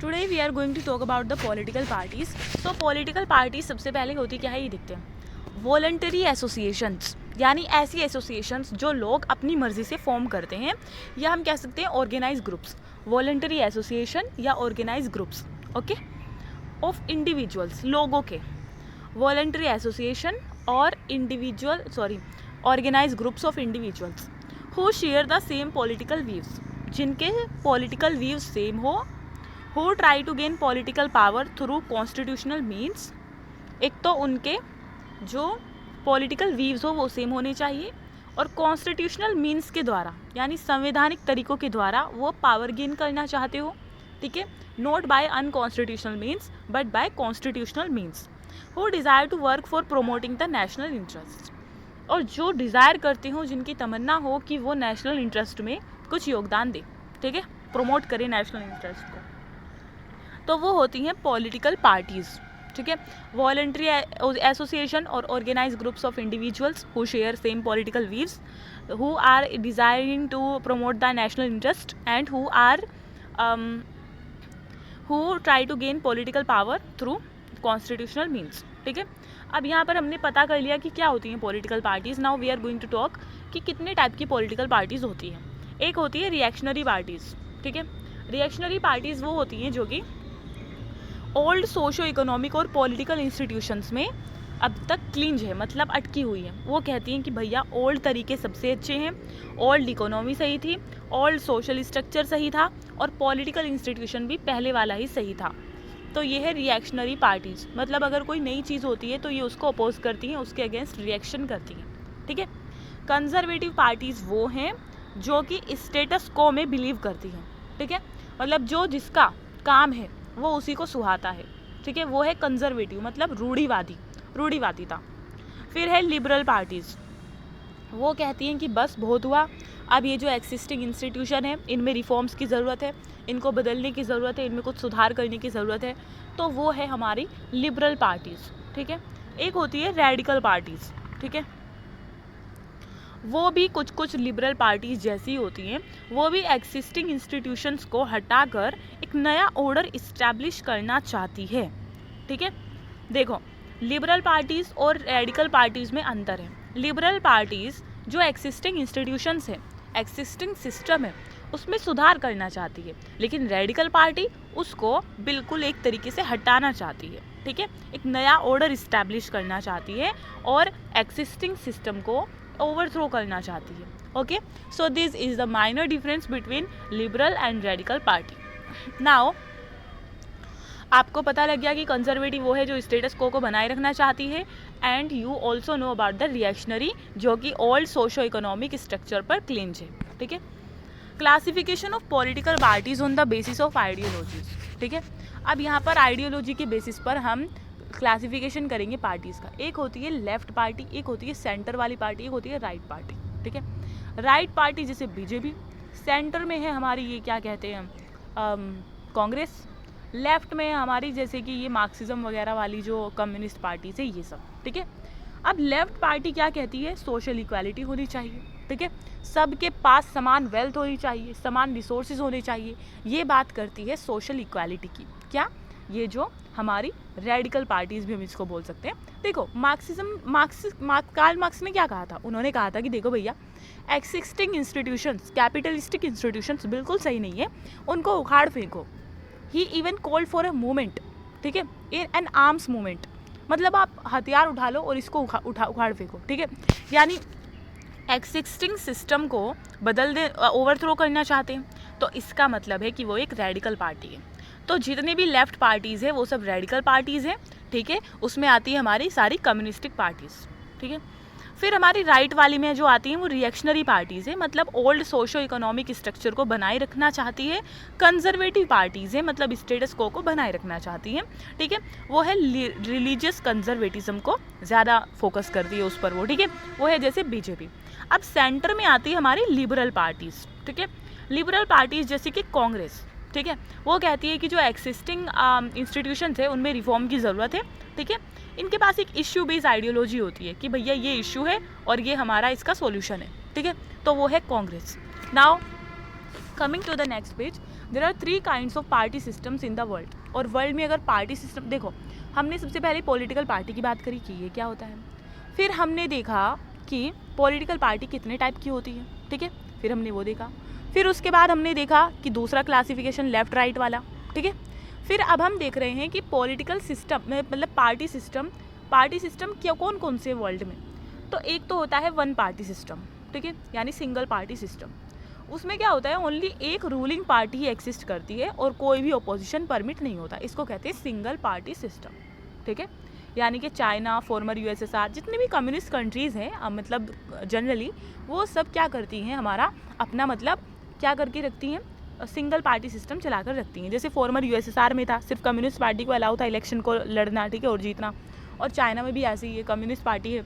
Today we are going to talk about the political parties. तो political parties सबसे पहले होती क्या है ये देखते हैं। वॉलंटरी एसोसिएशंस, यानी ऐसी एसोसिएशंस जो लोग अपनी मर्जी से फॉर्म करते हैं, या हम कह सकते हैं ऑर्गेनाइज ग्रुप्स। वॉलंटरी एसोसिएशन या organise groups, okay, of individuals, लोगों के। वॉलंटरी एसोसिएशन और organise groups of individuals who share the same political views, जिनके पॉलिटिकल व्यूज सेम हो। Who try to gain political power through constitutional means, एक तो उनके जो पॉलिटिकल व्यूज हो वो सेम होने चाहिए, और कॉन्स्टिट्यूशनल मीन्स के द्वारा यानी संवैधानिक तरीकों के द्वारा वो पावर गेन करना चाहते हो, ठीक है। Not by unconstitutional means but by constitutional means. Who desire to work for promoting the national interest, और जो डिज़ायर करते हो, जिनकी तमन्ना हो कि वो नेशनल इंटरेस्ट में कुछ योगदान दे, ठीक है, प्रमोट करें नेशनल इंटरेस्ट को, तो वो होती हैं पॉलिटिकल पार्टीज़, ठीक है। वॉलंटरी एसोसिएशन और organise groups of individuals who share same political views, who are desiring to promote the national interest and who try to gain political power through constitutional means, ठीक है। अब यहाँ पर हमने पता कर लिया कि क्या होती हैं political parties. Now we are going to talk कि कितने टाइप की पॉलिटिकल पार्टीज़ होती हैं। एक होती है रिएक्शनरी पार्टीज़, ठीक है। रिएक्शनरी पार्टीज़ वो होती हैं जो कि ओल्ड सोशो इकोनॉमिक और पॉलिटिकल इंस्टीट्यूशंस में अब तक क्लिंज है, मतलब अटकी हुई है। वो कहती हैं कि भैया ओल्ड तरीके सबसे अच्छे हैं, ओल्ड इकोनॉमी सही थी, ओल्ड सोशल स्ट्रक्चर सही था, और पॉलिटिकल इंस्टीट्यूशन भी पहले वाला ही सही था। तो ये है रिएक्शनरी पार्टीज़, मतलब अगर कोई नई चीज़ होती है तो ये उसको अपोज करती हैं, उसके अगेंस्ट रिएक्शन करती हैं, ठीक है। कंजर्वेटिव पार्टीज़ वो हैं जो कि स्टेटस को में बिलीव करती हैं, ठीक है, मतलब जो जिसका काम है वो उसी को सुहाता है, ठीक है, वो है कंजर्वेटिव, मतलब रूढ़िवादिता। फिर है लिबरल पार्टीज़, वो कहती हैं कि बस बहुत हुआ, अब ये जो एक्सिस्टिंग इंस्टीट्यूशन है इनमें रिफॉर्म्स की ज़रूरत है, इनको बदलने की ज़रूरत है, इनमें कुछ सुधार करने की ज़रूरत है, तो वो है हमारी लिबरल पार्टीज़, ठीक है। एक होती है रेडिकल पार्टीज़, ठीक है, वो भी कुछ लिबरल पार्टीज़ जैसी होती हैं, वो भी एक्सिस्टिंग इंस्टीट्यूशंस को हटाकर एक नया ऑर्डर इस्टेब्लिश करना चाहती है, ठीक है। देखो, लिबरल पार्टीज़ और रेडिकल पार्टीज़ में अंतर है। लिबरल पार्टीज़ जो एक्सिस्टिंग इंस्टीट्यूशंस है, एक्सिस्टिंग सिस्टम है, उसमें सुधार करना चाहती है, लेकिन रेडिकल पार्टी उसको बिल्कुल एक तरीके से हटाना चाहती है, ठीक है, एक नया ऑर्डर इस्टेब्लिश करना चाहती है और एक्सिस्टिंग सिस्टम को ओवरथ्रो करना चाहती है, okay. So this is the minor difference between liberal and radical party. Now आपको पता लग गया कि कंजर्वेटिव वो है जो स्टेटस को बनाए रखना चाहती है, and you also know about the reactionary जो कि ओल्ड सोशो इकोनॉमिक स्ट्रक्चर पर क्लिंज है, ठीक है। Classification of political parties on the basis of ideologies, ठीक है। अब यहाँ पर आइडियोलॉजी के बेसिस पर हम क्लासिफिकेशन करेंगे पार्टीज़ का। एक होती है लेफ्ट पार्टी, एक होती है सेंटर वाली पार्टी, एक होती है राइट पार्टी, ठीक है। राइट पार्टी जैसे बीजेपी, सेंटर में है हमारी ये क्या कहते हैं कांग्रेस, लेफ्ट में हमारी जैसे कि ये मार्क्सिज्म वगैरह वाली जो कम्युनिस्ट पार्टीज है ये सब, ठीक है। अब लेफ्ट पार्टी क्या कहती है, सोशल इक्वालिटी होनी चाहिए, ठीक है, सबके पास समान वेल्थ होनी चाहिए, समान रिसोर्सेज होने चाहिए, ये बात करती है सोशल इक्वालिटी की। क्या ये जो हमारी रेडिकल पार्टीज़ भी हम इसको बोल सकते हैं। देखो कार्ल मार्क्स ने क्या कहा था, उन्होंने कहा था कि देखो भैया एक्सिस्टिंग इंस्टीट्यूशंस, कैपिटलिस्टिक इंस्टीट्यूशंस बिल्कुल सही नहीं है, उनको उखाड़ फेंको। He even called for a movement, ठीक है, एन आर्म्स मूवमेंट, मतलब आप हथियार उठा लो और इसको उखाड़ फेंको, ठीक है। यानी एक्सिस्टिंग सिस्टम को बदल दे, ओवरथ्रो करना चाहते हैं, तो इसका मतलब है कि वो एक रेडिकल पार्टी है। तो जितने भी लेफ्ट पार्टीज़ है वो सब रेडिकल पार्टीज़ हैं, ठीक है, उसमें आती है हमारी सारी कम्युनिस्टिक पार्टीज़, ठीक है। फिर हमारी राइट वाली में जो आती हैं वो रिएक्शनरी पार्टीज़ है, मतलब ओल्ड सोशो इकोनॉमिक स्ट्रक्चर को बनाए रखना चाहती है। कंजर्वेटिव पार्टीज़ है, मतलब स्टेटस को बनाए रखना चाहती हैं, ठीक है, वो है रिलीजियस कंजर्वेटिज्म को ज़्यादा फोकस करती है उस पर वो, ठीक है, वो है जैसे बीजेपी। अब सेंटर में आती है हमारी लिबरल पार्टीज़, ठीक है। लिबरल पार्टीज़ जैसे कि कांग्रेस, ठीक है, वो कहती है कि जो एक्सिस्टिंग इंस्टीट्यूशंस है उनमें रिफॉर्म की ज़रूरत है, ठीक है। इनके पास एक इश्यू बेस्ड आइडियोलॉजी होती है कि भैया ये इश्यू है और ये हमारा इसका सॉल्यूशन है, ठीक है, तो वो है Congress. Now coming to the next page, there are 3 kinds of party systems in the world. और वर्ल्ड में अगर पार्टी सिस्टम देखो, हमने सबसे पहले पॉलिटिकल पार्टी की बात करी कि ये क्या होता है, फिर हमने देखा कि पॉलिटिकल पार्टी कितने टाइप की होती है, ठीक है, फिर हमने वो देखा। फिर उसके बाद हमने देखा कि दूसरा क्लासिफिकेशन लेफ्ट राइट वाला, ठीक है। फिर अब हम देख रहे हैं कि पॉलिटिकल सिस्टम में मतलब पार्टी सिस्टम क्या कौन कौन से वर्ल्ड में। तो एक तो होता है वन पार्टी सिस्टम, ठीक है, यानी सिंगल पार्टी सिस्टम। उसमें क्या होता है, ओनली एक रूलिंग पार्टी ही एग्जिस्ट करती है और कोई भी अपोजिशन परमिट नहीं होता। इसको कहते हैं सिंगल पार्टी सिस्टम, ठीक है। यानी कि चाइना, फॉर्मर यूएसएसआर, जितनी भी कम्युनिस्ट कंट्रीज़ हैं मतलब जनरली वो सब क्या करती हैं, हमारा अपना मतलब क्या करके रखती हैं, सिंगल पार्टी सिस्टम चला कर रखती हैं। जैसे फॉर्मर यूएसएसआर में था, सिर्फ कम्युनिस्ट पार्टी को अलाउ था इलेक्शन को लड़ना, ठीक है, और जीतना। और चाइना में भी ऐसी ही है, कम्युनिस्ट पार्टी है।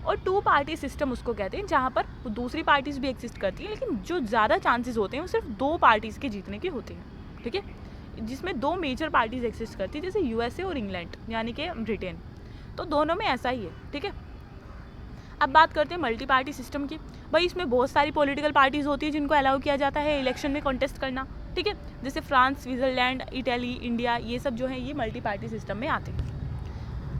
और 2 पार्टी सिस्टम उसको कहते हैं, जहाँ पर दूसरी पार्टीज भी एग्जिस्ट करती हैं, लेकिन जो ज़्यादा चांसेस होते हैं वो सिर्फ 2 पार्टीज़ के जीतने के होते हैं, ठीक है, जिसमें 2 मेजर पार्टीज एग्जिस्ट करती है, जैसे यूएसए और इंग्लैंड यानी कि ब्रिटेन। तो दोनों में ऐसा ही है, ठीक है। अब बात करते हैं मल्टी पार्टी सिस्टम की। भाई इसमें बहुत सारी पॉलिटिकल पार्टीज़ होती है जिनको अलाउ किया जाता है इलेक्शन में कॉन्टेस्ट करना, ठीक है, जैसे फ्रांस, स्विट्ज़रलैंड, इटली, इंडिया, ये सब जो है ये मल्टी पार्टी सिस्टम में आते हैं।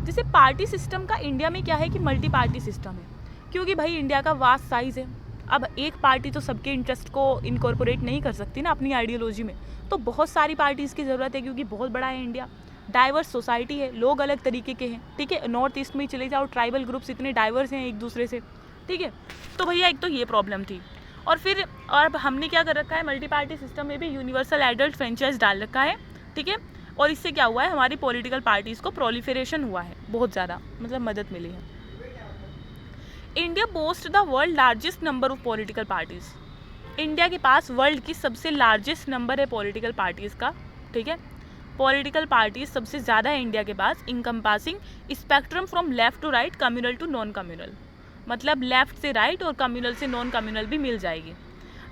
जैसे पार्टी सिस्टम का इंडिया में क्या है कि मल्टी पार्टी सिस्टम है, क्योंकि भाई इंडिया का वास्ट साइज़ है। अब एक पार्टी तो सबके इंटरेस्ट को इनकॉर्पोरेट नहीं कर सकती ना अपनी आइडियोलॉजी में, तो बहुत सारी पार्टीज़ की ज़रूरत है, क्योंकि बहुत बड़ा है इंडिया, डाइवर्स सोसाइटी है, लोग अलग तरीके के हैं, ठीक है। नॉर्थ ईस्ट में ही चले जाओ, ट्राइबल ग्रुप्स इतने डाइवर्स हैं एक दूसरे से, ठीक है। तो भैया एक तो ये प्रॉब्लम थी। और फिर और हमने क्या कर रखा है, मल्टी पार्टी सिस्टम में भी यूनिवर्सल एडल्ट फ्रेंचाइज डाल रखा है, ठीक है। और इससे क्या हुआ है, हमारी पॉलिटिकल पार्टीज़ को प्रोलिफरेशन हुआ है, बहुत ज़्यादा मतलब मदद मिली है। India boast the world largest number of political parties. India के पास वर्ल्ड की सबसे लार्जेस्ट नंबर है पॉलिटिकल पार्टीज़ का, ठीक है। पॉलिटिकल पार्टीज सबसे ज़्यादा है इंडिया के पास, encompassing spectrum from left to right, communal to non communal, मतलब लेफ्ट से राइट और कम्युनल से नॉन कम्युनल भी मिल जाएगी।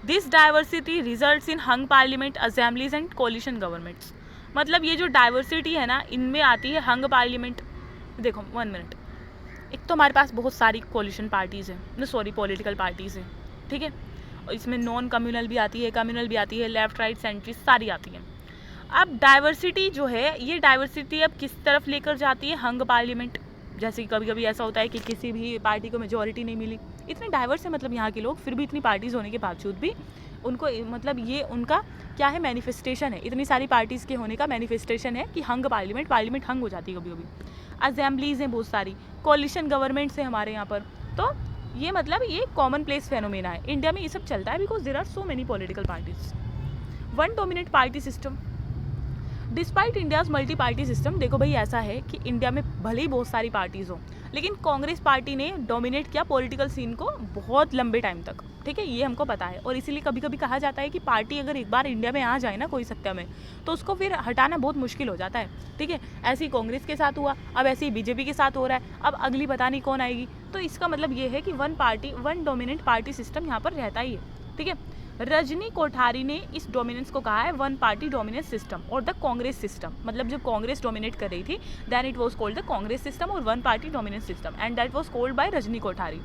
This diversity results in hung parliament, assemblies and coalition governments. मतलब ये जो डाइवर्सिटी है ना, इनमें आती है हंग पार्लियामेंट। देखो 1 मिनट, एक तो हमारे पास बहुत सारी कोलिशन पार्टीज़ हैं, सॉरी पॉलिटिकल पार्टीज़ हैं, ठीक है, और इसमें नॉन कम्युनल भी आती है, कम्युनल भी आती है, लेफ्ट राइट सेंट्रिस्ट सारी आती हैं। अब डाइवर्सिटी जो है, ये डाइवर्सिटी अब किस तरफ लेकर जाती है, हंग पार्लियामेंट। जैसे कभी कभी ऐसा होता है कि किसी भी पार्टी को मेजॉरिटी नहीं मिली, इतने डाइवर्स है मतलब यहाँ के लोग, फिर भी इतनी पार्टीज़ होने के बावजूद भी उनको मतलब ये उनका क्या है, मैनिफेस्टेशन है, इतनी सारी पार्टीज़ के होने का मैनिफेस्टेशन है कि हंग पार्लियामेंट हंग हो जाती है कभी कभी। असेंबलीज़ हैं बहुत सारी, कोलिशन गवर्नमेंट्स हैं हमारे यहाँ पर। तो ये मतलब ये कॉमन प्लेस फेनोमेना है, इंडिया में ये सब चलता है because there are so many political parties. One dominate party system despite India's multi party system. देखो भाई ऐसा है कि इंडिया में भले ही बहुत सारी पार्टीज़ हों, लेकिन कांग्रेस पार्टी ने डोमिनेट किया पॉलिटिकल सीन को बहुत लंबे टाइम तक, ठीक है, ये हमको पता है। और इसीलिए कभी कभी कहा जाता है कि पार्टी अगर एक बार इंडिया में आ जाए ना कोई सत्ता में, तो उसको फिर हटाना बहुत मुश्किल हो जाता है, ठीक है। ऐसे ही कांग्रेस के साथ हुआ, अब ऐसे ही बीजेपी के साथ हो रहा है, अब अगली पता नहीं कौन आएगी। तो इसका मतलब ये है कि वन डोमिनेंट पार्टी सिस्टम यहाँ पर रहता ही है, ठीक है। रजनी कोठारी ने इस डोमिनेंस को कहा है वन पार्टी डोमिनेंस सिस्टम और द कांग्रेस सिस्टम। मतलब जब कांग्रेस डोमिनेट कर रही थी then it was called the Congress system और one party dominance system and that was called by Rajni Kothari.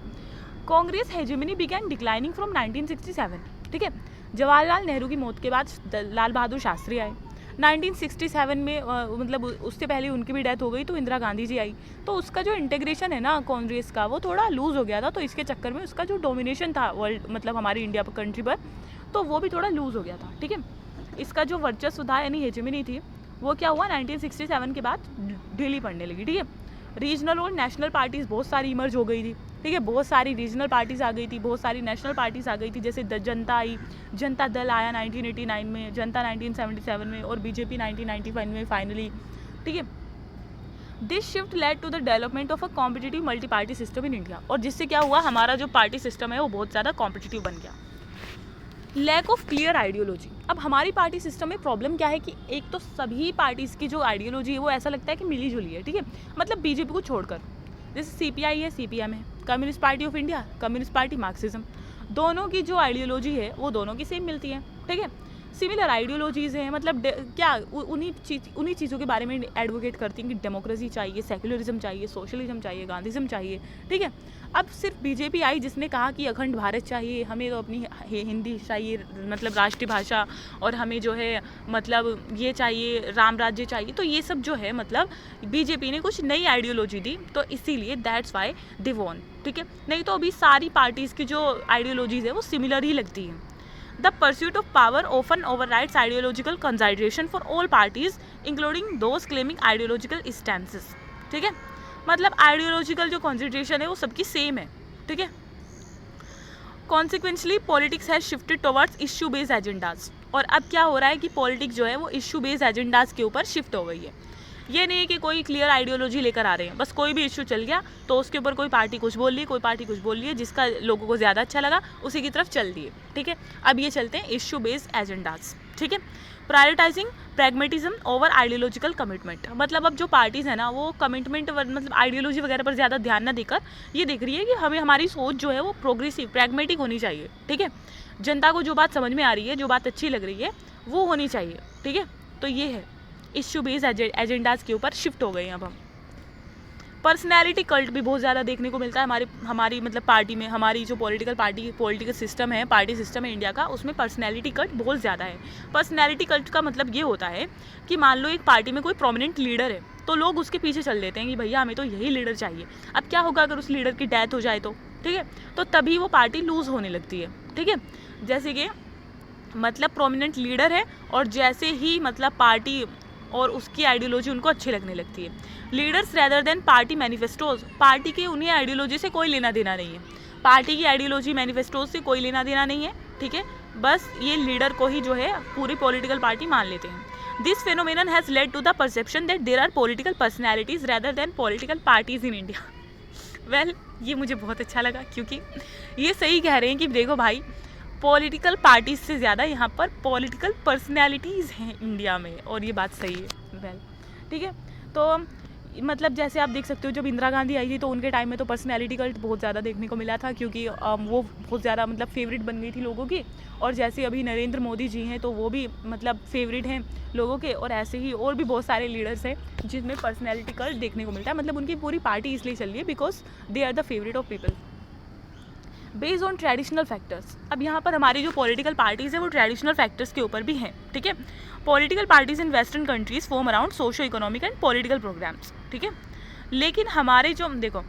Congress hegemony began declining from 1967, ठीक है। जवाहरलाल नेहरू की मौत के बाद लाल बहादुर शास्त्री आए 1967 में, मतलब उससे पहले उनकी भी डेथ हो गई, तो इंदिरा गांधी जी आई। तो उसका जो इंटीग्रेशन है ना कांग्रेस का, वो थोड़ा लूज़ हो गया था, तो इसके चक्कर में उसका जो डोमिनेशन था वर्ल्ड मतलब हमारी इंडिया पर कंट्री पर, तो वो भी थोड़ा लूज़ हो गया था, ठीक है। इसका जो वर्चस्व था यानी हेजेमनी थी, वो क्या हुआ 1967 के बाद ढीली पड़ने लगी, ठीक है। रीजनल और नेशनल पार्टीज़ बहुत सारी इमर्ज हो गई थी, ठीक है, बहुत सारी रीजनल पार्टीज़ आ गई थी, बहुत सारी नेशनल पार्टीज़ आ गई थी। जैसे जनता आई, जनता दल आया 1989 में, जनता 1977 में और बीजेपी 1995 में फाइनली, ठीक है। This shift led to the development of a competitive multi party system in India. और जिससे क्या हुआ, हमारा जो पार्टी सिस्टम है वो बहुत ज़्यादा कॉम्पिटिटिव बन गया। Lack of clear ideology. अब हमारी पार्टी सिस्टम में प्रॉब्लम क्या है कि एक तो सभी पार्टीज़ की जो आइडियोलॉजी है वो ऐसा लगता है कि मिली जुली है, ठीक है, मतलब बीजेपी को छोड़कर। जैसे सीपीआई है, सीपीएम है, communist party of India, communist party Marxism, दोनों की जो आइडियोलॉजी है वो दोनों की सेम मिलती है, ठीक है। सिमिलर आइडियोलॉजीज़ हैं, मतलब क्या उन्हीं चीज़ों के बारे में एडवोकेट करती हैं कि डेमोक्रेसी चाहिए, सेक्युलरिज्म चाहिए, सोशलिज्म चाहिए, गांधीज़म चाहिए, ठीक है। अब सिर्फ बीजेपी आई जिसने कहा कि अखंड भारत चाहिए, हमें तो अपनी हिंदी चाहिए, मतलब राष्ट्रीय भाषा, और हमें जो है मतलब ये चाहिए, राम राज्य चाहिए। तो ये सब जो है मतलब बीजेपी ने कुछ नई आइडियोलॉजी दी, तो इसीलिए दैट्स वाई दे वॉन, ठीक है। नहीं तो अभी सारी पार्टीज़ की जो आइडियोलॉजीज़ है वो सिमिलर ही लगती हैं। The pursuit of power often overrides ideological consideration for all parties including those claiming ideological stances, ठीक है। मतलब आइडियोलॉजिकल जो कंसिडरेशन है वो सबकी सेम है, ठीक है। Consequently politics has shifted towards issue based agendas, और अब क्या हो रहा है कि पॉलिटिक्स जो है वो इश्यू बेस्ड एजेंडाज के ऊपर शिफ्ट हो गई है। ये नहीं है कि कोई क्लियर आइडियोलॉजी लेकर आ रहे हैं, बस कोई भी इश्यू चल गया तो उसके ऊपर कोई पार्टी कुछ बोल रही है, कोई पार्टी कुछ बोल रही है, जिसका लोगों को ज़्यादा अच्छा लगा उसी की तरफ चल दिए, ठीक है। अब ये चलते हैं इश्यू बेस्ड एजेंडाज, ठीक है। Prioritising pragmatism over ideological commitment, मतलब अब जो पार्टीज़ है ना वो कमिटमेंट मतलब आइडियोलॉजी वगैरह पर ज़्यादा ध्यान न देकर ये देख रही है कि हमें हमारी सोच जो है वो प्रोग्रेसिव प्रैग्मेटिक होनी चाहिए, ठीक है। जनता को जो बात समझ में आ रही है, जो बात अच्छी लग रही है वो होनी चाहिए, ठीक है। तो ये है इश्यू बेस्ड एजेंडाज के ऊपर शिफ्ट हो गए हैं अब हम। पर्सनैलिटी कल्ट भी बहुत ज़्यादा देखने को मिलता है हमारी मतलब पार्टी में, हमारी जो पॉलिटिकल सिस्टम है, पार्टी सिस्टम है इंडिया का, उसमें पर्सनैलिटी कल्ट बहुत ज़्यादा है। पर्सनैलिटी कल्ट का मतलब ये होता है कि मान लो एक पार्टी में कोई प्रोमिनेंट लीडर है तो लोग उसके पीछे चल देते हैं कि भैया हमें तो यही लीडर चाहिए। अब क्या होगा अगर उस लीडर की डेथ हो जाए तो, ठीक है, तो तभी वो पार्टी लूज़ होने लगती है, ठीक है। जैसे कि मतलब प्रोमिनेंट लीडर है और जैसे ही मतलब पार्टी और उसकी आइडियोलॉजी उनको अच्छी लगने लगती है। Leaders rather than party manifestos, party के उन्हें आइडियोलॉजी से कोई लेना देना नहीं है, पार्टी की आइडियोलॉजी मैनिफेस्टोज से कोई लेना देना नहीं है, ठीक है। बस ये लीडर को ही जो है पूरी पॉलिटिकल पार्टी मान लेते हैं। This phenomenon has led to the perception that there are political personalities rather than political parties in India. Well ये मुझे बहुत अच्छा लगा, क्योंकि ये सही कह रहे हैं कि देखो भाई पॉलिटिकल पार्टीज से ज़्यादा यहाँ पर पॉलिटिकल पर्सनैलिटीज़ हैं इंडिया में, और ये बात सही है। वेल ठीक है, तो मतलब जैसे आप देख सकते हो जब इंदिरा गांधी आई थी तो उनके टाइम में तो पर्सनैलिटी कल्ट बहुत ज़्यादा देखने को मिला था, क्योंकि वो बहुत ज़्यादा मतलब फेवरेट बन गई थी लोगों की। और जैसे अभी नरेंद्र मोदी जी हैं तो वो भी मतलब फेवरेट हैं लोगों के, और ऐसे ही और भी बहुत सारे लीडर्स हैं जिसमें पर्सनैलिटी कल्ट देखने को मिलता है। मतलब उनकी पूरी पार्टी इसलिए चल रही है because they are the favourite of people based on traditional factors. अब यहाँ पर हमारी जो पॉलिटिकल पार्टीज़ है वो ट्रेडिशनल फैक्टर्स के ऊपर भी हैं, ठीक है। Political parties in western countries form around socio economic and political programmes, ठीक है। लेकिन हमारे जो देखो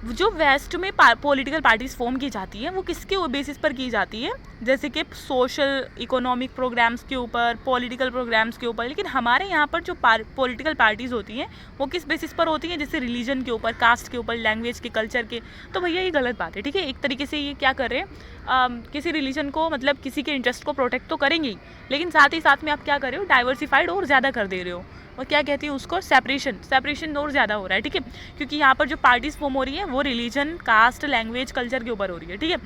जो वेस्ट में पॉलिटिकल पार्टीज फॉर्म की जाती हैं वो किसके बेसिस पर की जाती है, जैसे कि सोशल इकोनॉमिक प्रोग्राम्स के ऊपर, पॉलिटिकल प्रोग्राम्स के ऊपर। लेकिन हमारे यहाँ पर जो पॉलिटिकल पार्टीज़ होती हैं वो किस बेसिस पर होती हैं, जैसे रिलीजन के ऊपर, कास्ट के ऊपर, लैंग्वेज के, कल्चर के। तो भैया ये गलत बात है, ठीक है। एक तरीके से ये क्या कर रहे हैं, किसी रिलीजन को मतलब किसी के इंटरेस्ट को प्रोटेक्ट तो करेंगे ही, लेकिन साथ ही साथ में आप क्या कर रहे हो, डाइवर्सिफाइड और ज़्यादा कर दे रहे हो, और क्या कहती है उसको, सेपरेशन और ज़्यादा हो रहा है, ठीक है। क्योंकि यहाँ पर जो पार्टीज फॉर्म हो रही है वो रिलीजन, कास्ट, लैंग्वेज, कल्चर के ऊपर हो रही है, ठीक है।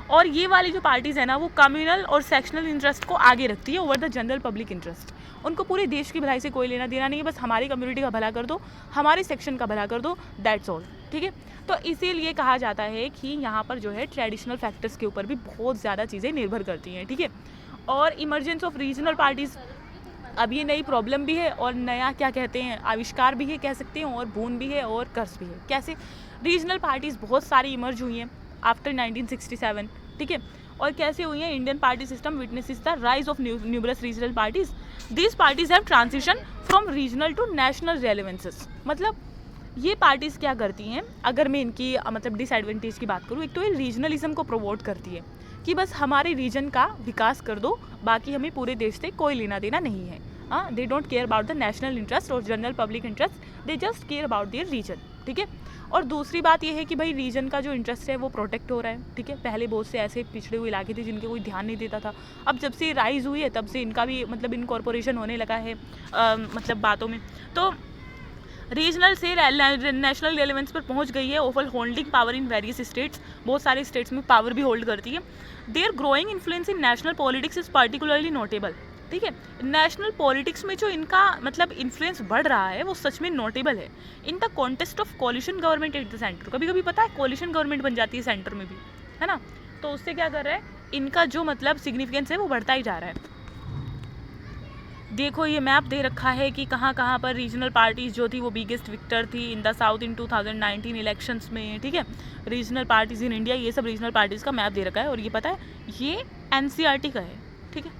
और ये वाली जो पार्टीज़ है ना वो कम्युनल और सेक्शनल इंटरेस्ट को आगे रखती है over the general public interest. उनको पूरे देश की भलाई से कोई लेना देना नहीं है, बस हमारी कम्युनिटी का भला कर दो, हमारे सेक्शन का भला कर दो, दैट्स ऑल, ठीक है। तो इसीलिए कहा जाता है कि यहाँ पर जो है ट्रेडिशनल फैक्टर्स के ऊपर भी बहुत ज़्यादा चीज़ें निर्भर करती हैं, ठीक है। और इमरजेंस ऑफ रीजनल पार्टीज़, अब ये नई प्रॉब्लम भी है और नया क्या कहते हैं आविष्कार भी है कह सकते हैं, और बोन भी है और कर्स भी है। कैसे रीजनल पार्टीज़ बहुत सारी इमर्ज हुई हैं आफ्टर 1967, ठीक है। और कैसे हुई हैं, Indian party system witnesses the rise of numerous regional parties. These parties have transition from regional to national relevances. मतलब ये पार्टीज़ क्या करती हैं, अगर मैं इनकी मतलब डिसएडवांटेज की बात करूँ, एक तो ये रीजनलिज्म को प्रमोट करती है कि बस हमारे रीजन का विकास कर दो, बाकी हमें पूरे देश से कोई लेना देना नहीं है। हाँ, they don't care about the national interest और general public interest, they just care about their region, ठीक है। और दूसरी बात यह है कि भाई रीजन का जो इंटरेस्ट है वो प्रोटेक्ट हो रहा है, ठीक है। पहले बहुत से ऐसे पिछड़े हुए इलाके थे जिनके कोई ध्यान नहीं देता था, अब जब से राइज हुई है तब से इनका भी मतलब इनकॉर्पोरेशन होने लगा है मतलब बातों में। तो रीजनल से नेशनल रेलेवेंस पर पहुंच गई है, oval holding power in various states, बहुत सारे स्टेट्स में पावर भी होल्ड करती है। Their growing influence in national politics is particularly notable, ठीक है। नेशनल पॉलिटिक्स में जो इनका मतलब इन्फ्लुएंस बढ़ रहा है वो सच में नोटेबल है। In the contest of coalition government at the centre, कभी कभी पता है कोलिशन गवर्नमेंट बन जाती है सेंटर में भी, है ना। तो उससे क्या कर रहा है, इनका जो मतलब सिग्निफिकेंस है वो बढ़ता ही जा रहा है। देखो ये मैप दे रखा है कि कहाँ कहाँ पर रीजनल पार्टीज़ जो थी वो बिगेस्ट विक्टर थी in the south in 2019 elections में, ठीक है। रीजनल पार्टीज़ इन इंडिया, ये सब रीजनल पार्टीज़ का मैप दे रखा है और ये पता है ये NCERT का है, ठीक है।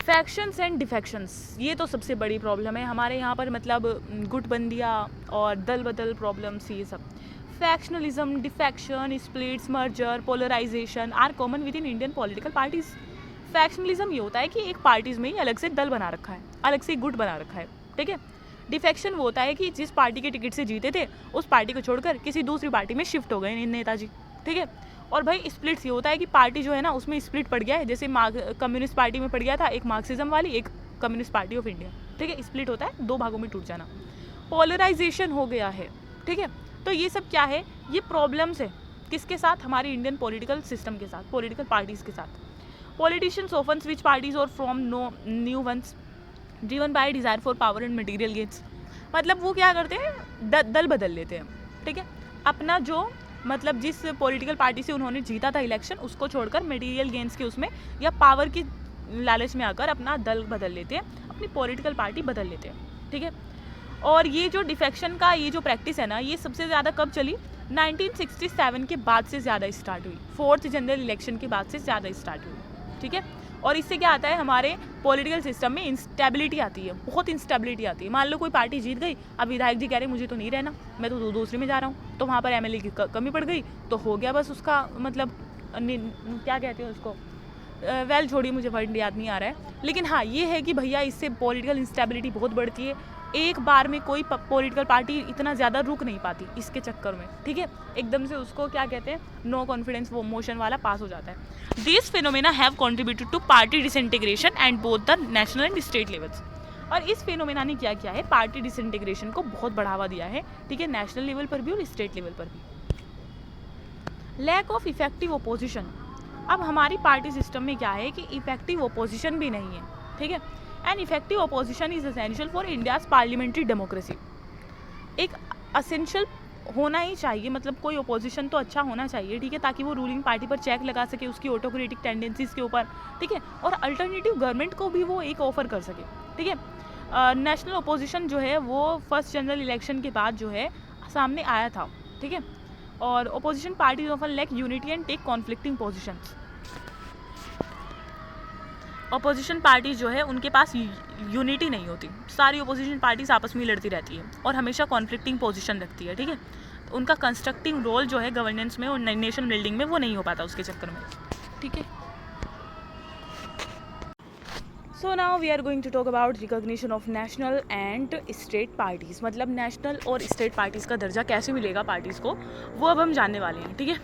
फैक्शंस एंड डिफेक्शंस, ये तो सबसे बड़ी प्रॉब्लम है हमारे यहाँ पर, मतलब गुटबंदियाँ और दल बदल प्रॉब्लम्स, ये सब factionalism, defection, splits, merger, polarisation are common within Indian political parties. Factionalism ये होता है कि एक पार्टीज़ में ही अलग से दल बना रखा है, अलग से गुट बना रखा है, ठीक है। डिफेक्शन वो होता है कि जिस पार्टी के टिकट से जीते थे उस पार्टी को छोड़कर किसी दूसरी पार्टी में शिफ्ट हो गए नेताजी, ठीक है। और भाई स्प्लिट्स ये होता है कि पार्टी जो है ना उसमें स्प्लिट पड़ गया है, जैसे कम्युनिस्ट पार्टी में पड़ गया था, एक मार्क्सिज्म वाली, एक कम्युनिस्ट पार्टी ऑफ इंडिया, ठीक है। स्प्लिट होता है, 2 भागों में टूट जाना। पोलराइजेशन हो गया है, ठीक है। तो ये सब क्या है, ये प्रॉब्लम्स है किसके साथ, हमारे इंडियन पॉलिटिकल सिस्टम के साथ, पॉलिटिकल पार्टीज़ के साथ। Politicians often switch parties or form new ones driven by desire for power and material gains। मतलब वो क्या करते हैं, दल बदल लेते हैं, ठीक है। अपना जो मतलब जिस पॉलिटिकल पार्टी से उन्होंने जीता था इलेक्शन उसको छोड़कर मटेरियल गेन्स के उसमें या पावर की लालच में आकर अपना दल बदल लेते हैं, अपनी पॉलिटिकल पार्टी बदल लेते हैं, ठीक है। और ये जो डिफेक्शन का ये जो प्रैक्टिस है ना, ये सबसे ज़्यादा कब चली, 1967 के बाद से ज़्यादा स्टार्ट हुई, 4th जनरल इलेक्शन के बाद से ज़्यादा स्टार्ट हुई, ठीक है। और इससे क्या आता है, हमारे पॉलिटिकल सिस्टम में इंस्टेबिलिटी आती है, बहुत इंस्टेबिलिटी आती है। मान लो कोई पार्टी जीत गई, अब विधायक जी कह रहे मुझे तो नहीं रहना, मैं तो दूसरे में जा रहा हूँ, तो वहाँ पर MLA की कमी पड़ गई, तो हो गया बस उसका मतलब क्या कहते हैं उसको, वेल छोड़िए मुझे वर्ड याद नहीं आ रहा है। लेकिन हाँ ये है कि भैया इससे पॉलिटिकल इंस्टेबिलिटी बहुत बढ़ती है, एक बार में कोई पॉलिटिकल पार्टी इतना ज़्यादा रुक नहीं पाती इसके चक्कर में, ठीक है। एकदम से उसको क्या कहते हैं, नो कॉन्फिडेंस वो मोशन वाला पास हो जाता है। This phenomena have contributed to party disintegration and both the national and state levels. और इस फिनोमेना ने क्या किया है, पार्टी डिसइंटीग्रेशन को बहुत बढ़ावा दिया है, ठीक है, नेशनल लेवल पर भी और स्टेट लेवल पर भी। लैक ऑफ इफेक्टिव ओपोजिशन, अब हमारी पार्टी सिस्टम में क्या है कि इफेक्टिव ओपोजिशन भी नहीं है, ठीक है। And effective opposition is essential for India's parliamentary democracy. एक असेंशियल होना ही चाहिए, मतलब कोई ओपोजिशन तो अच्छा होना चाहिए, ठीक है, ताकि वो रूलिंग पार्टी पर चेक लगा सके उसकी ऑटोक्रेटिक टेंडेंसीज के ऊपर, ठीक है, और अल्टरनेटिव गवर्नमेंट को भी वो एक ऑफर कर सके, ठीक है। नेशनल ओपोजिशन जो है वो 1st जनरल इलेक्शन के बाद जो है सामने आया था, ठीक है। और opposition parties often lack unity and take conflicting positions. Opposition party जो है उनके पास यूनिटी नहीं होती, सारी अपोजिशन पार्टीज आपस में लड़ती रहती है और हमेशा कॉन्फ्लिक्टिंग पोजीशन रखती है, ठीक है। उनका कंस्ट्रक्टिंग रोल जो है गवर्नेंस में और नेशन बिल्डिंग में वो नहीं हो पाता उसके चक्कर में, ठीक है। So now we are going to talk about recognition of national and state parties, मतलब नेशनल और स्टेट पार्टीज़ का दर्जा कैसे मिलेगा पार्टीज़ को, वो अब हम जानने वाले हैं, ठीक है।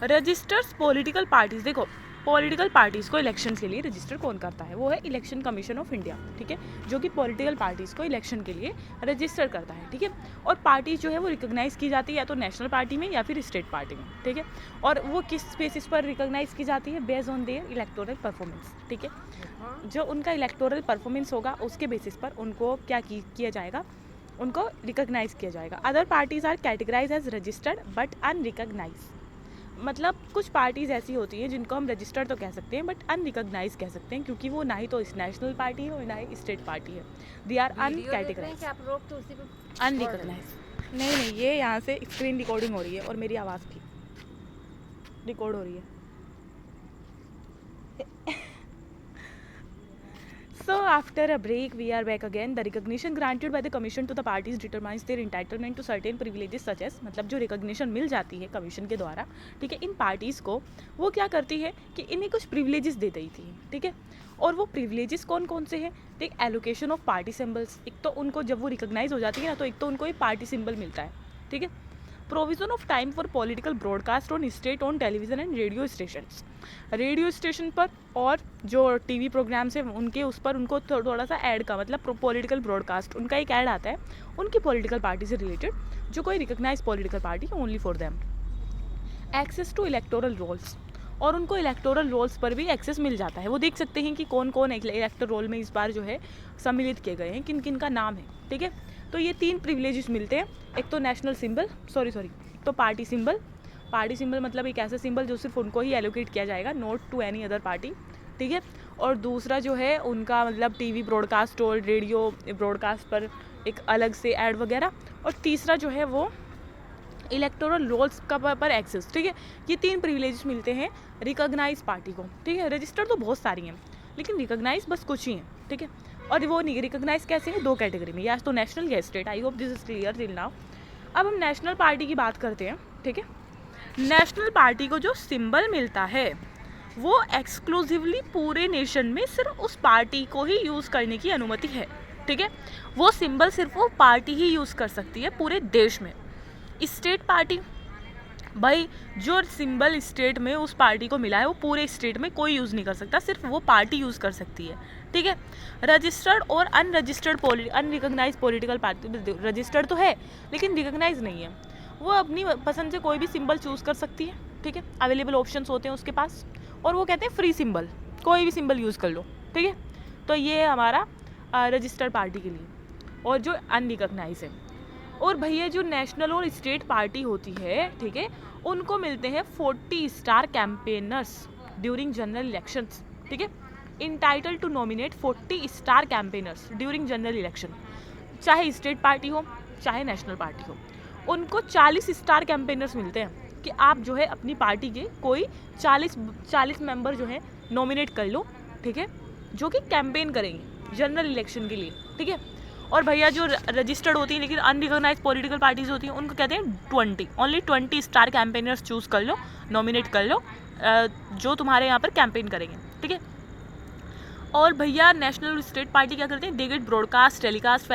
रजिस्टर्स पॉलिटिकल पार्टीज़, देखो पॉलिटिकल पार्टीज़ को इलेक्शन के लिए रजिस्टर कौन करता है, वो है इलेक्शन कमीशन ऑफ इंडिया, ठीक है, जो कि पॉलिटिकल पार्टीज़ को इलेक्शन के लिए रजिस्टर करता है, ठीक है। और पार्टी जो है वो रिकॉग्नाइज़ की जाती है या तो नेशनल पार्टी में या फिर स्टेट पार्टी में, ठीक है। और वो किस बेसिस पर रिकॉग्नाइज़ की जाती है, based on there electoral performance, ठीक है। जो उनका इलेक्टोरल परफॉर्मेंस होगा उसके बेसिस पर उनको क्या किया जाएगा, उनको रिकॉग्नाइज़ किया जाएगा। Other parties are categorise as registered but unrecognise, मतलब कुछ पार्टीज़ ऐसी होती हैं जिनको हम रजिस्टर्ड तो कह सकते हैं बट अनरिकॉग्नाइज कह सकते हैं, क्योंकि वो ना ही तो नेशनल पार्टी है और ना ही स्टेट पार्टी है, दे आर अनकैटेगराइज, अनरिकॉग्नाइज। नहीं ये यहाँ से स्क्रीन रिकॉर्डिंग हो रही है और मेरी आवाज़ भी रिकॉर्ड हो रही है। So after a break we are back again. The recognition granted by the commission to the parties determines their entitlement to certain privileges such as, मतलब जो रिकॉग्निशन मिल जाती है कमीशन के द्वारा, ठीक है, इन पार्टीज़ को, वो क्या करती है कि इन्हें कुछ प्रिविलेजेस दे देती है, ठीक है। और वो प्रिविलेजेस कौन कौन से हैं, एक एलोकेशन ऑफ पार्टी सिंबल्स, एक तो उनको जब वो रिकॉग्नाइज हो जाती है ना तो एक तो उनको एक पार्टी सिंबल मिलता है, ठीक है। Provision of time for political broadcast on state on television and radio stations, radio station पर और जो टीवी प्रोग्राम्स हैं उनके उस पर उनको थोड़ा सा ऐड का, मतलब पॉलिटिकल ब्रॉडकास्ट उनका एक ऐड आता है उनकी पॉलिटिकल पार्टी से रिलेटेड, जो कोई रिकॉग्नाइज पॉलिटिकल पार्टी है only for them. Access to electoral rolls, और उनको इलेक्टोरल रोल्स पर भी एक्सेस मिल जाता है, वो देख सकते हैं कि कौन कौन इलेक्टोरल रोल में इस बार जो है सम्मिलित किए गए हैं, किन किन का नाम है, ठीक है। तो ये 3 प्रिविलेजेस मिलते हैं, एक तो नेशनल सिंबल, तो पार्टी सिंबल मतलब एक ऐसा सिंबल जो सिर्फ उनको ही एलोकेट किया जाएगा, not to any other party, ठीक है। और दूसरा जो है उनका मतलब टीवी ब्रॉडकास्ट और रेडियो ब्रॉडकास्ट पर एक अलग से ऐड वगैरह, और तीसरा जो है वो इलेक्टोरल रोल्स का पर एक्सेस। ठीक है, ये 3 प्रिविलेज मिलते हैं रिकॉग्नाइज पार्टी को। ठीक है, रजिस्टर तो बहुत सारी हैं लेकिन रिकॉग्नाइज बस कुछ ही हैं। ठीक है, और वो नहीं रिकॉग्नाइज कैसे हैं, 2 कैटेगरी में, या तो नेशनल या state. I hope this is clear till now. अब हम नेशनल पार्टी की बात करते हैं। ठीक है, नेशनल पार्टी को जो सिंबल मिलता है वो एक्सक्लूसिवली पूरे नेशन में सिर्फ उस पार्टी को ही यूज़ करने की अनुमति है। ठीक है, वो सिंबल सिर्फ वो पार्टी ही यूज़ कर सकती है पूरे देश में। स्टेट पार्टी, भाई जो सिंबल स्टेट में उस पार्टी को मिला है वो पूरे स्टेट में कोई यूज़ नहीं कर सकता, सिर्फ वो पार्टी यूज़ कर सकती है। ठीक है, रजिस्टर्ड और unregistered unrecognised political party, registered तो है लेकिन रिकॉग्नाइज नहीं है, वो अपनी पसंद से कोई भी सिंबल चूज़ कर सकती है। ठीक है, अवेलेबल ऑप्शंस होते हैं उसके पास, और वो कहते हैं फ्री सिंबल, कोई भी सिंबल यूज़ कर लो। ठीक है, तो ये है हमारा रजिस्टर्ड पार्टी के लिए, और जो अनरिकॉग्नाइज है। और भैया जो नेशनल और स्टेट पार्टी होती है, ठीक है, उनको मिलते हैं 40 star campaigners during general elections. ठीक है, entitle to nominate 40 star campaigners during general election, चाहे स्टेट पार्टी हो चाहे नेशनल पार्टी हो, उनको 40 स्टार कैंपेनर्स मिलते हैं कि आप जो है अपनी पार्टी के कोई 40 मेंबर जो है नॉमिनेट कर लो। ठीक है, जो कि कैंपेन करेंगे जनरल इलेक्शन के लिए। ठीक है, और भैया जो रजिस्टर्ड होती है लेकिन अनरिकॉग्नाइज पॉलिटिकल पार्टीज होती हैं उनको कहते हैं ओनली 20 स्टार कैंपेनर्स चूज़ कर लो, नॉमिनेट कर लो, जो तुम्हारे यहाँ पर कैंपेन करेंगे। ठीक है, और भैया नेशनल और स्टेट पार्टी क्या करते हैं, they get broadcast telecast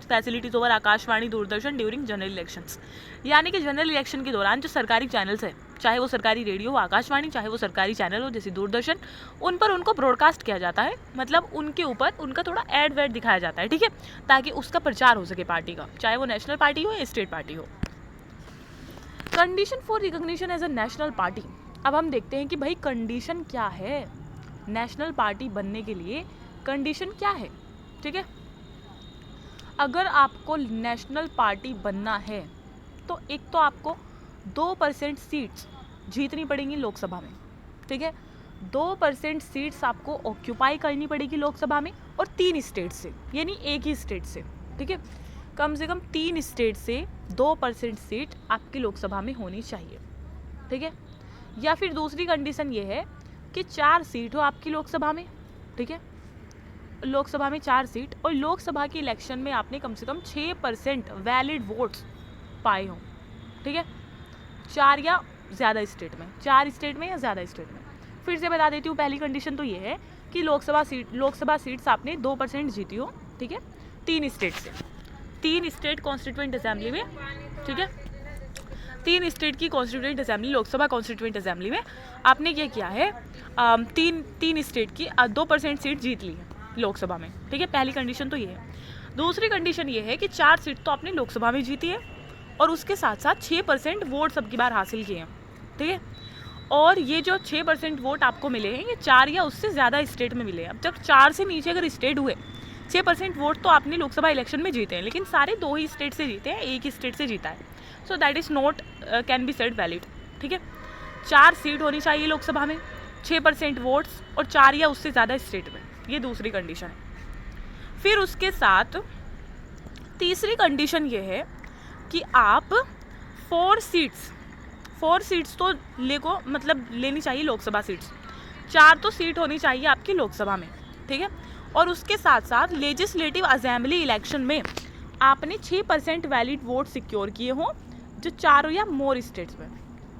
facilities over Akashvani Doordarshan during general elections. यानी कि जनरल इलेक्शन के दौरान जो सरकारी चैनल्स है, चाहे वो सरकारी रेडियो हो आकाशवाणी, चाहे वो सरकारी चैनल हो जैसे दूरदर्शन, उन पर उनको ब्रॉडकास्ट किया जाता है, मतलब उनके ऊपर उनका थोड़ा एड वेड दिखाया जाता है। ठीक है, ताकि उसका प्रचार हो सके पार्टी का, चाहे वो नेशनल पार्टी हो या स्टेट पार्टी हो। Condition for recognition as a national party. अब हम देखते हैं कि भाई कंडीशन क्या है नेशनल पार्टी बनने के लिए, कंडीशन क्या है। ठीक है, अगर आपको नेशनल पार्टी बनना है तो एक तो आपको 2% सीट्स जीतनी पड़ेंगी लोकसभा में। ठीक है, 2% सीट्स आपको ऑक्यूपाई करनी पड़ेगी लोकसभा में, और 3 स्टेट से, यानी एक ही स्टेट से। ठीक है, कम से कम 3 स्टेट से 2% सीट आपकी लोकसभा में होनी चाहिए। ठीक है, या फिर दूसरी कंडीशन ये है कि 4 सीट हो आपकी लोकसभा में। ठीक है, लोकसभा में 4 सीट, और लोकसभा के इलेक्शन में आपने कम से कम 6% वैलिड वोट्स पाए हों। ठीक है, 4 या ज़्यादा स्टेट में, 4 स्टेट में या ज़्यादा स्टेट में। फिर से बता देती हूँ, पहली कंडीशन तो ये है कि लोकसभा सीट्स आपने 2% जीती हो। ठीक है, 3 स्टेट से, 3 स्टेट कॉन्स्टिट्यूएंट असेंबली में। ठीक है, 3 स्टेट की constituent assembly, Lok Sabha constituent assembly में आपने क्या किया है, 3 स्टेट की 2% सीट जीत ली है लोकसभा में। ठीक है, पहली कंडीशन तो ये है। दूसरी कंडीशन ये है कि 4 सीट तो आपने लोकसभा में जीती है, और उसके साथ साथ 6% वोट सबकी बार हासिल किए हैं। ठीक है, और ये जो 6% वोट आपको मिले हैं, ये 4 या उससे ज़्यादा स्टेट में मिले हैं। अब जब 4 से नीचे अगर स्टेट हुए, 6% वोट तो आपने लोकसभा इलेक्शन में जीते हैं, लेकिन सारे 2 ही स्टेट से जीते हैं, एक ही स्टेट से जीता है, so that is not can be said valid. ठीक है, 4 सीट होनी चाहिए लोकसभा में, 6% वोट्स, और 4 या उससे ज़्यादा स्टेट में, ये दूसरी कंडीशन है। फिर उसके साथ तीसरी कंडीशन ये है कि आप 4 सीट्स तो लेनी चाहिए लोकसभा सीट्स, 4 तो सीट होनी चाहिए आपकी लोकसभा में। ठीक है, और उसके साथ साथ लेजिस्लेटिव असेंबली इलेक्शन में आपने 6% वैलिड वोट सिक्योर किए हों, जो 4 या मोर स्टेट्स में।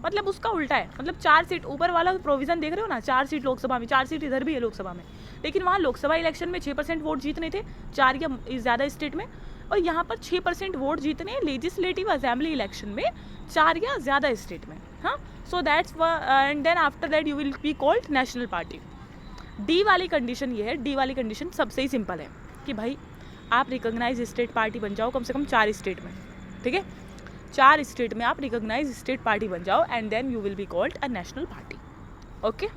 मतलब उसका उल्टा है, मतलब 4 सीट ऊपर वाला प्रोविज़न देख रहे हो ना, 4 सीट लोकसभा में, 4 सीट इधर भी है लोकसभा में, लेकिन वहाँ लोकसभा इलेक्शन में 6% वोट जीतने थे 4 या ज़्यादा स्टेट में, और यहाँ पर 6% वोट जीतने लेजिस्लेटिव असेंबली इलेक्शन में 4 या ज़्यादा स्टेट में। हाँ, so that's and then after that you will be called national party. D वाली कंडीशन ये है, डी वाली कंडीशन सबसे ही सिंपल है कि भाई आप रिकॉग्नाइज स्टेट पार्टी बन जाओ कम से कम 4 स्टेट में। ठीक है, 4 स्टेट में आप रिकॉग्नाइज स्टेट पार्टी बन जाओ, and then you will be called a national party. Okay,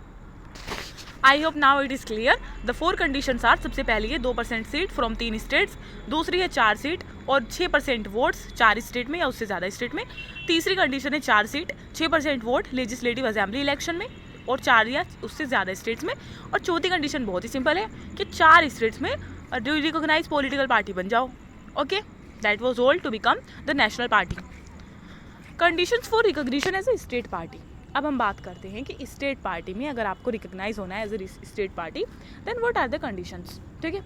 I hope now it is clear. The 4 conditions are, सबसे पहली है 2% सीट फ्रॉम 3 स्टेट्स, दूसरी है 4 सीट और 6% वोट्स 4 स्टेट में या उससे ज़्यादा स्टेट में, तीसरी कंडीशन है 4 seat 6% vote legislative assembly election में, और 4 या उससे ज़्यादा स्टेट्स में। और चौथी कंडीशन बहुत ही सिंपल है कि 4 स्टेट्स में रिकॉग्नाइज पॉलिटिकल पार्टी बन जाओ। Okay, that was all to become the national party. Conditions for recognition as a state party. अब हम बात करते हैं कि स्टेट पार्टी में अगर आपको रिकॉग्नाइज होना है as a state party, then what are the conditions. ठीक है,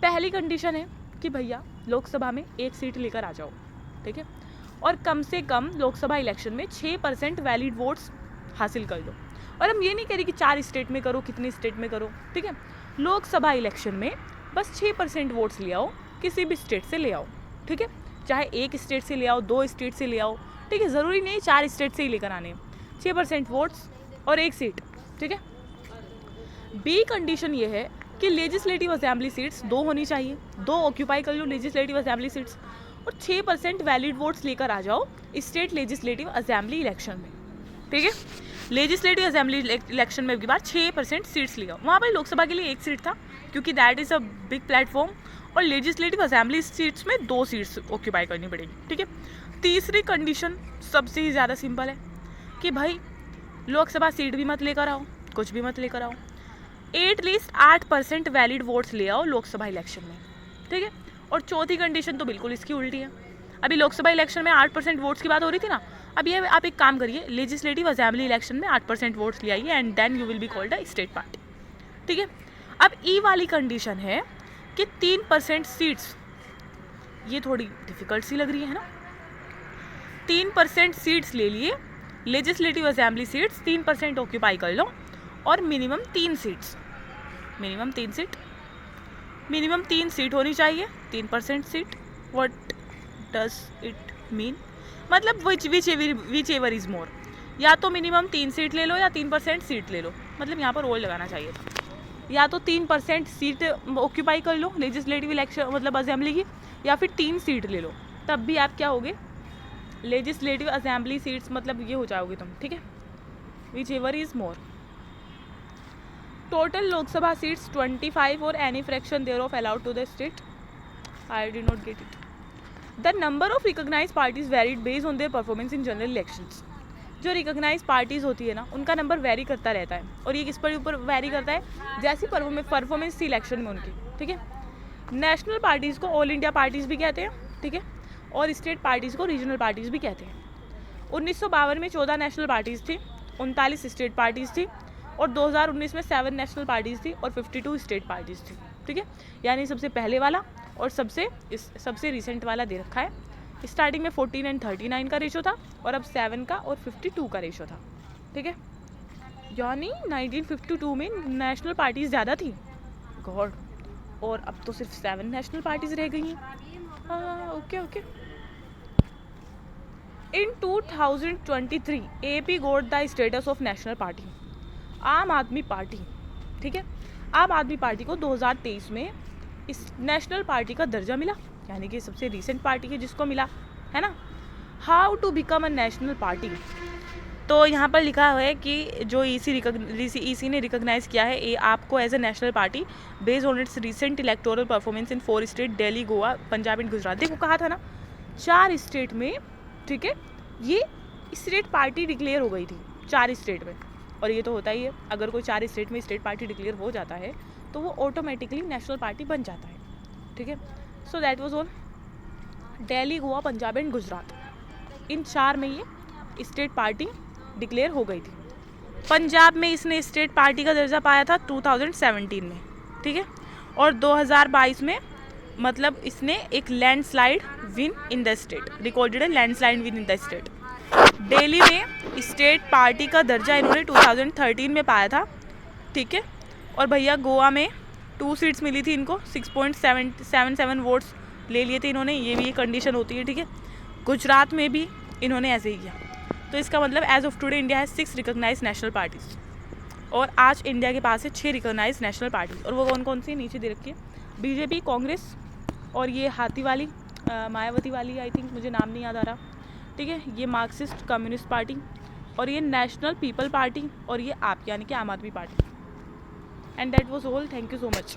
पहली कंडीशन है कि भैया लोकसभा में 1 सीट लेकर आ जाओ। ठीक है, और कम से कम लोकसभा इलेक्शन में 6% वैलिड वोट्स हासिल कर लो। और हम ये नहीं कह रहे कि 4 स्टेट में करो, कितने स्टेट में करो। ठीक है, लोकसभा इलेक्शन में बस 6% वोट्स ले आओ, किसी भी स्टेट से ले आओ। ठीक है, चाहे 1 स्टेट से ले आओ, 2 स्टेट से ले आओ। ठीक है, ज़रूरी नहीं 4 स्टेट से ही लेकर आने। 6% वोट्स और 1 सीट। ठीक है, बी कंडीशन ये है कि लेजिस्लेटिव असेंबली सीट्स 2 होनी चाहिए, 2 ऑक्यूपाई कर लो लेजिस्लेटिव असेंबली सीट्स, और 6% वैलिड वोट्स लेकर आ जाओ स्टेट लेजिस्लेटिव असेंबली इलेक्शन में। ठीक है, लेजिस्लेटिव असेंबली इलेक्शन में की बार 6% सीट्स लिया। वहाँ पर लोकसभा के लिए 1 सीट था क्योंकि that is a big platform, और लेजिस्लेटिव असेंबली सीट्स में 2 सीट्स ऑक्यूपाई करनी पड़ेगी। ठीक है, तीसरी कंडीशन सबसे ही ज़्यादा सिंपल है कि भाई लोकसभा सीट भी मत लेकर आओ, कुछ भी मत लेकर आओ, एटलीस्ट 8% वैलिड वोट्स ले आओ लोकसभा इलेक्शन में। ठीक है, और चौथी कंडीशन तो बिल्कुल इसकी उल्टी है। अभी लोकसभा इलेक्शन में 8% वोट्स की बात हो रही थी ना, अब ये आप एक काम करिए, लेजिस्लेटिव असेंबली इलेक्शन में 8% वोट्स ले आइए and then you will be called a state party. ठीक है, अब ई वाली कंडीशन है कि 3% सीट्स, ये थोड़ी डिफिकल्ट सी लग रही है ना। 3% सीट्स ले लिए, लेजिस्लेटिव असेंबली सीट्स 3% ऑक्यूपाई कर लो, और मिनिमम 3 सीट्स, मिनिमम 3 सीट होनी चाहिए। 3% seat, what does it mean, मतलब विच एवर इज मोर, या तो मिनिमम 3 सीट ले लो या 3% सीट ले लो। मतलब यहाँ पर और लगाना चाहिए था, या तो 3% सीट ऑक्यूपाई कर लो लेजिस्लेटिव इलेक्शन मतलब असेंबली की, या फिर 3 सीट ले लो, तब भी आप क्या होगे, लेजिस्लेटिव असेंबली सीट्स मतलब ये हो जाओगे तुम। ठीक है, whichever is more. Total Lok Sabha seats 25 और any fraction there of allowed to the state. I did not get it. The number of recognise parties varied based on their performance in general elections. जो recognise parties होती है ना, उनका number very करता रहता है, और ये किस पर ऊपर वेरी करता है, जैसी परफॉर्मेंस थी इलेक्शन में उनकी। ठीक है, नेशनल पार्टीज़ को ऑल इंडिया पार्टीज़ भी कहते हैं। ठीक है, और स्टेट पार्टीज़ को रीजनल पार्टीज़ भी कहते हैं। 1952 में 14 नेशनल पार्टीज़ थी, 39 स्टेट पार्टीज़ थी, और 2019 में 7 नेशनल पार्टीज़ थी और 52 स्टेट पार्टीज़ थी। ठीक है, यानी सबसे पहले वाला और सबसे रिसेंट वाला दे रखा है। स्टार्टिंग में 14 and 39 का रेशो था, और अब 7 का और 52 का रेशो था। ठीक है, यानी 1952 में नेशनल पार्टीज़ ज़्यादा थी गॉड, और अब तो सिर्फ 7 नेशनल पार्टीज़ रह गई हैं। हाँ, okay. In 2023 AP goat the status of national party. आम आदमी पार्टी, ठीक है, आम आदमी पार्टी को 2023 में इस नेशनल पार्टी का दर्जा मिला, यानी कि सबसे रीसेंट पार्टी है जिसको मिला है ना। How to become a national party, तो यहाँ पर लिखा हुआ है कि जो EC ने रिकॉग्नाइज किया है ये आपको as a national party based on its recent electoral performance in 4 state, Delhi, Goa, Punjab and Gujarat. देखो कहा था ना 4 स्टेट में, ठीक है, ये स्टेट पार्टी डिक्लेयर हो गई थी 4 स्टेट में, और ये तो होता ही है, अगर कोई 4 स्टेट में स्टेट पार्टी डिक्लेयर हो जाता है तो वो ऑटोमेटिकली नेशनल पार्टी बन जाता है। ठीक है, so that was all. Delhi, Goa, Punjab and Gujarat, इन 4 में ये स्टेट पार्टी डिक्लेयर हो गई थी। पंजाब में इसने स्टेट पार्टी का दर्जा पाया था 2017 में। ठीक है, और 2022 में मतलब इसने एक landslide win in the state, recorded है landslide win in the state. Delhi में स्टेट पार्टी का दर्जा इन्होंने 2013 में पाया था। ठीक है, और भैया गोवा में 2 सीट्स मिली थी इनको, 6.77 वोट्स ले लिए थे इन्होंने, ये भी एक कंडीशन होती है। ठीक है, गुजरात में भी इन्होंने ऐसे ही किया। तो इसका मतलब एज ऑफ टुडे इंडिया है 6 रिकॉग्नाइज नेशनल पार्टीज, और आज इंडिया के पास है 6 रिकॉग्नाइज नेशनल पार्टीज, और वो कौन कौन सी नीचे दे रखी है, बीजेपी, कांग्रेस, और ये हाथी वाली मायावती वाली, आई थिंक मुझे नाम नहीं याद आ रहा। ठीक है, ये मार्क्सिस्ट कम्युनिस्ट पार्टी, और ये नेशनल पीपल पार्टी, और ये आप यानी कि आम आदमी party. And that was all, thank you so much.